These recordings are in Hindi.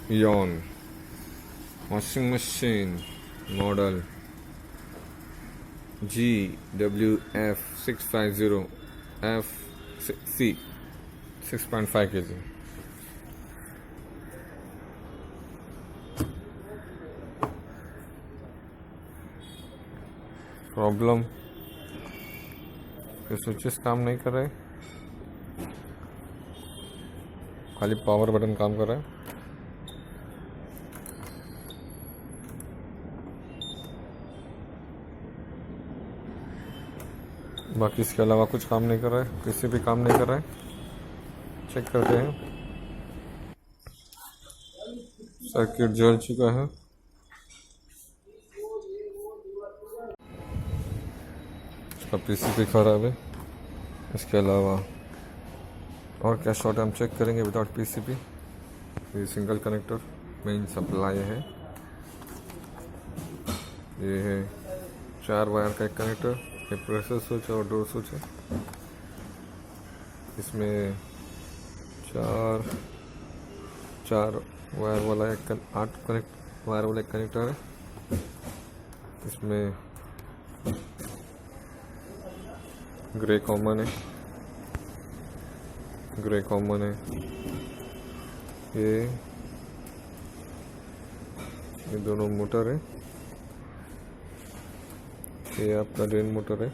Yon washing machine model GWF650FC 6.5 kg. Problem के स्विचेस काम नहीं कर रहे, खाली पावर बटन काम कर रहा है। बाकी इसके अलावा कुछ काम नहीं कर रहा है, किसी भी काम नहीं कर रहा है। चेक करते हैं। सर्किट जल चुका है। इसका पीसीबी खराब है। इसके अलावा और क्या शॉर्ट हम चेक करेंगे विदाउट पीसीबी। ये सिंगल कनेक्टर मेन सप्लाई है। ये है 4 वायर का एक कनेक्टर, एक प्रेशर स्विच और डोर स्विच है। इसमें चार वायर वाला 8 वायर वाला एक कनेक्टर है। इसमें ग्रे कॉमन है। ये दोनों मोटर है। ये आपका ड्रेन मोटर है।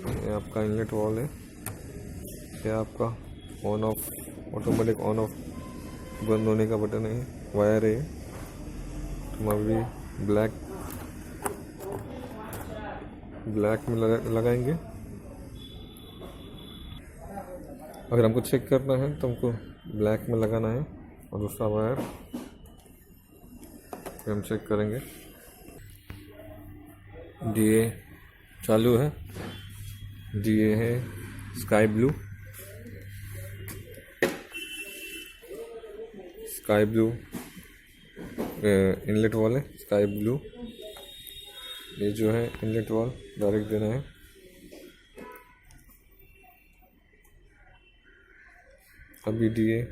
ये आपका इनलेट वॉल है। ये आपका on off automatic on off बंद होने का बटन है। वायर है। हम अभी ब्लैक में लगाएंगे। अगर हमको चेक करना है तो हमको ब्लैक में लगाना है। और दूसरा वायर हम चेक करेंगे। डीए चालू है। डीए है स्काई ब्लू इनलेट वॉल है। स्काई ब्लू ये जो है इनलेट वॉल डायरेक्ट देना है। अभी डीए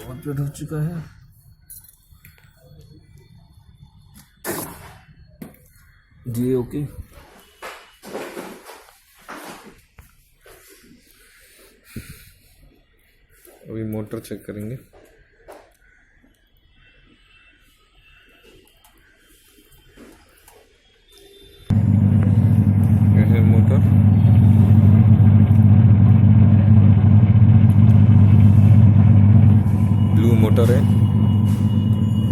ऑपरेट हो चुका है। DA okay. अभी मोटर चेक करेंगे। यह है मोटर। ब्लू मोटर है।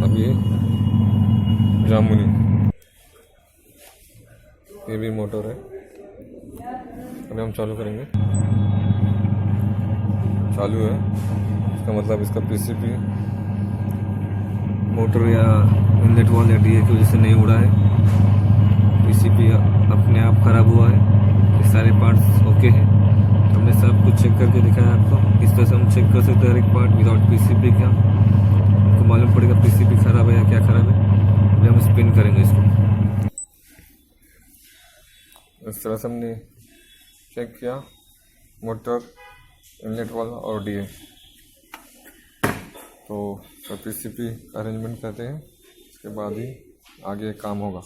अब ये जामुनी ये भी मोटर है। अभी हम चालू करेंगे। चालू है। इसका मतलब इसका पीसीबी मोटर या इनलेट वॉल या डीए की वजह से नहीं उड़ा है। पीसीबी अपने आप खराब हुआ है। ये सारे पार्ट्स ओके हैं। हमने सब कुछ चेक करके दिखाया आपको। इस तरह से हम चेक कर सकते हैं हर एक पार्ट विदाउट पीसीबी का। आपको मालूम पड़ेगा पीसीबी खराब है या क्या खराब है। अभी हम स्पिन करेंगे इसको। इस तरह से हमने चेक किया मोटर, इनलेट वाला और डीए। तो पीसीबी अरेंजमेंट करते हैं, इसके बाद ही आगे काम होगा।